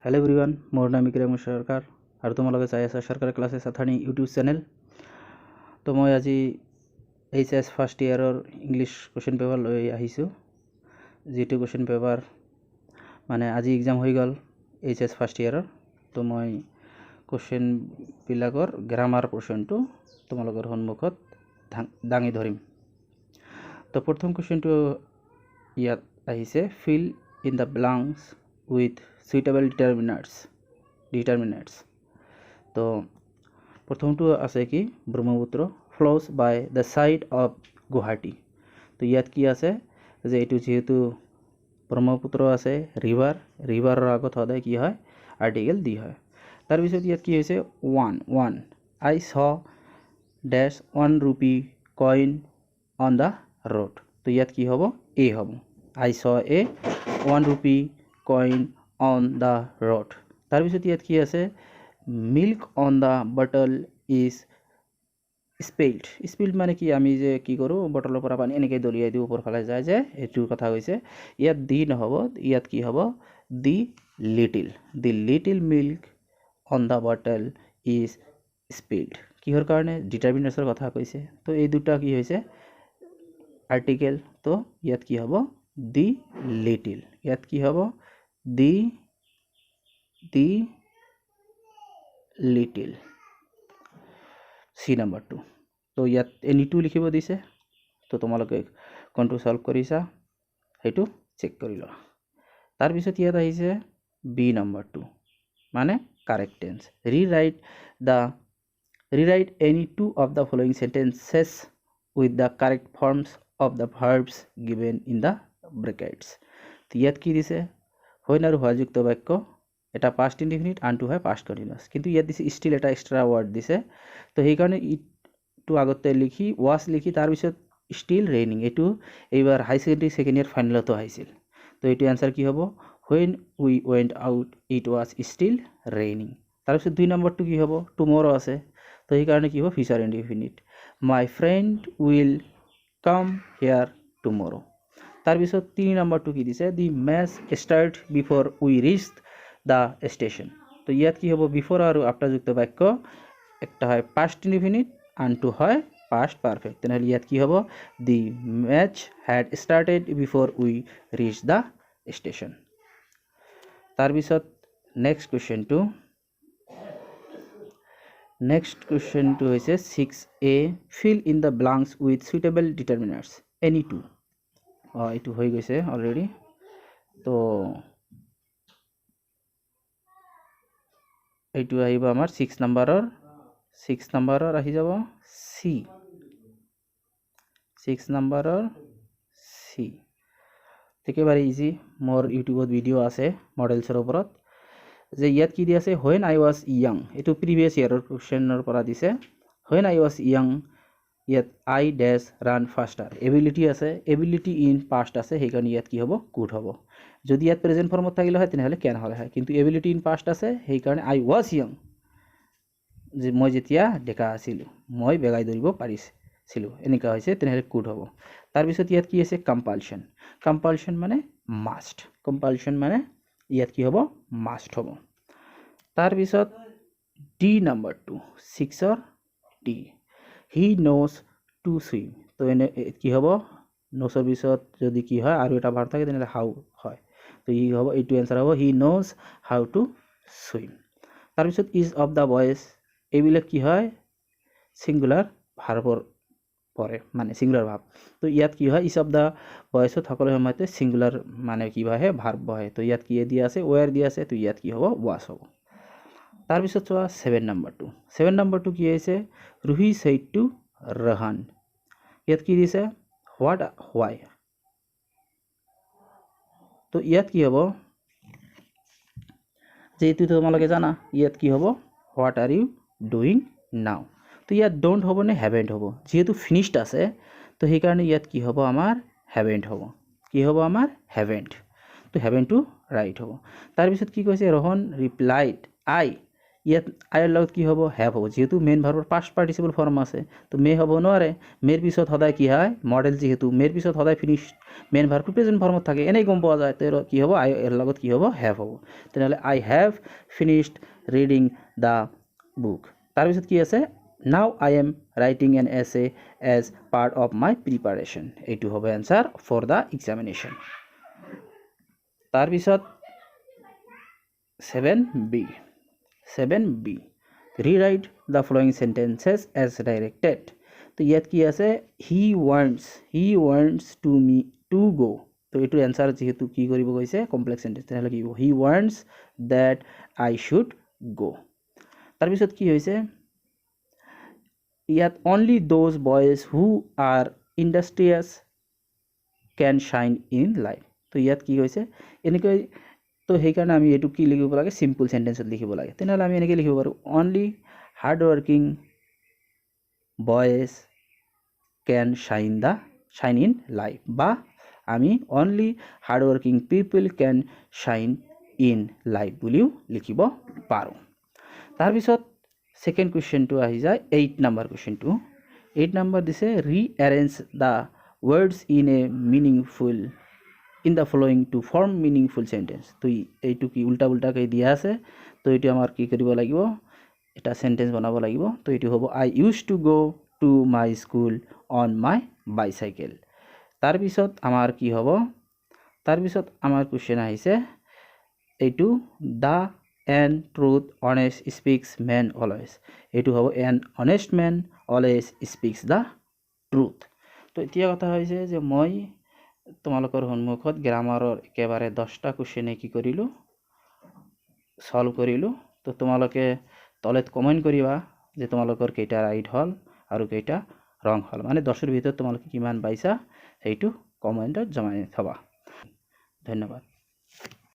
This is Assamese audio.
हेलो एवरीवन, मोर नाम विक्रम सरकार और तुम लोग चाই আছা सरकार क्लासेस अथानी यूट्यूब चैनल। तो मैं आज HS first year English question paper लै आहिছোঁ। जी क्वेश्चन पेपर माने आज एग्जाम हो गल HS फार्स्ट इयार। तो मैं क्वेश्चन बिलाकर ग्रामार पोर्शन तो तुम लोगर सन्मुखत दाঙি धरिम। तो प्रथम क्वेश्चन तो ইয়াত আহিছে fill in the blanks with suitable determinants। तो प्रथम तो আছে কি Brahmaputra flows by the side of Guwahati। तो ইয়াত কি আছে যে এটু যেহেতু ব্ৰহ্মপুত্ৰ আছে ৰিভাৰৰ আগত সদায় কি হয় আৰ্টিকেল দি হয়। তাৰ পিছত ইয়াত কি হৈছে 1 I saw dash 1 rupee coin on the road। तो ইয়াত কি হ'ব এ হ'ব I saw a 1 rupee coin on the road। तार पिছত ইয়াত কি আছে milk on the bottle is spilled মানে কি আমি যে কি কৰো বটলৰ পৰা পানী এনেকৈ দলিয়াই দিও ওপৰ ফালে যায় যে এটোৰ কথা কৈছে। ইয়াত দি নহব, ইয়াত কি হ'ব the little milk on the bottle is spilled। কিহৰ কাৰণে ডিটাৰমিনেন্টৰ কথা কৈছে। তো এই দুটা কি হৈছে আর্টিকেল। তো ইয়াত কি হ'ব the little, ইয়াত কি হ'ব the little। C number 2। তো ইয়াত any 2 লিখিব দিছে। তো তোমালোকে কোনটো সলভ কৰিছা হেতু চেক কৰি লোৱা। তাৰ পিছত ইয়াত আহিছে B number 2 মানে correct tense. rewrite any two of the following sentences with the correct forms of the verbs given in the brackets। তো ইয়াত কি দিছে হয় আৰু হোৱাযুক্ত বাক্য, এটা past indefinite আনটো হয় past continuous, কিন্তু ইয়াত দিছে still এটা এক্সট্রা ওয়ার্ড দিছে। তো সেই কাৰণে ইটো আগতে লিখি was লিখি তাৰ পিছত still raining এটো এইবাৰ হাই সেকেন্ডারি সেকেন্ড ইয়ার ফাইনালতো আহিছিল। তো এটো आंसर কি হ'ব when we went out it was still raining। তাৰ পিছত 2 নম্বৰটো কি হ'ব tomorrow আছে। তো এই কাৰণে কি হ'ব future indefinite my friend will come here tomorrow। तार पिছত 3 নম্বৰটো কি দিছে the match start before we reached the station। তো ইয়াত কি হ'ব বিফোর আৰু আফটার যুক্ত বাক্য, একটা হয় past indefinite আনটো হয় past perfect। তেনেহলে ইয়াত কি হ'ব the match had started before we reached the station। तार पिছত next question to হৈছে 6A fill in the blanks with suitable determinants any two। এইটো হৈ গৈছে অলরেডি। তো এইটো আহিব আমাৰ 6 নম্বৰৰ আহি যাব C। 6 নম্বৰৰ C একেবাৰে ইজি। মোৰ ইউটিউবত ভিডিও আছে মডেলছৰ ওপৰত। যে ইয়াত কি দি আছে when I was young এটো প্রিভিয়াস ইয়াৰৰ কোশ্চেনৰ পৰা দিছে। when I was young ইয়াত I dash run faster ability আছে, এবিলিটি ইন পাস্ট আছে, সেই কাৰণে ইয়াত কি হ'ব কুড হ'ব। যদি ইয়াত প্রেজেন্ট ফর্মত থাকিলে হয় তেনেহলে ক্যান হলে হয়, কিন্তু এবিলিটি ইন পাস্ট আছে সেই কাৰণে I was young যে মই যেতিয়া ডেকা আছিলো মই বেগাই দৌৰিব পাৰিছিলো এনেকা হৈছে তেনেহলে কুড হ'ব। তাৰ পিছত ইয়াত কি আছে কম্পালশন মানে মাস্ট, কম্পালশন মানে ইয়াত কি হ'ব মাস্ট হ'ব। তাৰ পিছত D number 2 6 D he knows to swim। তো এনে কি হ'ব নোসৰ পিছত যদি কি হয় আৰু এটা ভাৰ থাকে তেনেহলে হাউ হয়। তো ই হ'ব এইটো आंसर হ'ব he knows how to swim। তাৰ পিছত is of the boys এইবিলাক কি হয় সিঙ্গুলাৰ ভাৰ্বৰ পৰে মানে সিঙ্গুলার ভাব। তো ইয়াত কি হয় is of the boys সকলো সময়তে সিঙ্গুলার মানে কি হয় ভার্ব হয়। তো ইয়াত কি দিয়া আছে ওয়ার দিয়া আছে, তো ইয়াত কি হ'ব was হ'ব। তাৰ পিছত চোৱা 7 নম্বৰটো কি হৈছে Ruhi said to Rahan। ইয়াত কি দিছে what why। তো ইয়াত কি হ'ব যেহেতু তোমালোকে জানা ইয়াত কি হ'ব what are you doing now। তো ইয়াত don't হ'ব নে haven't হ'ব, যেহেতু finished আছে তো সেই কাৰণে ইয়াত কি হ'ব আমাৰ haven't হ'ব। কি হ'ব আমাৰ haven't। তো haven't to right হ'ব। তাৰ পিছত কি কৈছে Rohan replied I ইয়াত আইৰ লগত কি হ'ব হেভ হ'ব যেহেতু মেইন ভাৰ্বৰ পাষ্ট পাৰ্টিচিপল ফৰ্ম আছে তো মে হ'ব নোৱাৰে মেৰ পিছত সদায় কি হয় মডেল যেহেতু মেৰ পিছত সদায় ফিনিশ মেইন ভাৰ্বটো প্ৰেজেন্ট ফৰ্মত থাকে এনেই গম পোৱা যায় তো কি হ'ব আই এর লগত কি হ'ব হেভ হ'ব তেনেহ'লে I have finished reading the book তাৰপিছত কি আছে now I am writing an essay as part of my preparation এইটো হ'ব এনসাৰ ফৰ দ্য এক্সামিনেশ্যন তাৰপিছত 7b rewrite the following sentences as directed তো ইয়াত কি আছে he wants to go তো এটো आंसर যেহেতু কি কৰিব কৈছে কমপ্লেক্স সেন্টেন্স তাহলে কি he wants that I should go তাৰপিছত কি হৈছে ইয়াত only those boys who are industrious can shine in life তো ইয়াত কি হৈছে এনেকৈ তো সেইকাৰণে আমি এটো কি লিখিব লাগে সিম্পল সেন্টেন্সত লিখিব লাগে তেনেহলে আমি এনেকৈ লিখিব পাৰো only hard working boys can shine in life বা আমি only hard working people can shine in life বুলিও লিখিব পাৰো তাৰ পিছত সেকেন্ড কোৱেশ্চনটো আহি যায় 8 নম্বৰ কোৱেশ্চনটো 8 নম্বৰ দিছে rearrange the words in a meaningful in the following to form meaningful sentence তো এইটো কি উল্টা উল্টা কৈ দিয়া আছে তো এটো আমাৰ কি কৰিব লাগিব এটা সেন্টেন্স বনাব লাগিব তো এটো হ'ব I used to go to my school on my bicycle তাৰ পিছত আমাৰ কি হ'ব তাৰ পিছত আমাৰ কোৱেশ্চন আহিছে এইটো the and truth honest speaks man always এইটো হ'ব an honest man always speaks the truth তো এতিয়া কথা হৈছে যে মই তোমালোকৰ সন্মুখত গ্ৰামাৰৰ একেবাৰে 10টা কোৱেশ্চনে কি কৰিলো সলভ কৰিলো তো তোমালোকে তলত কমেন্ট কৰিবা যে তোমালোকৰ কেইটা ৰাইট হল আৰু কেইটা ৰং হল মানে 10ৰ ভিতৰত তোমালোকে কিমান পাইছা সেইটো কমেন্টত জমাই থবা ধন্যবাদ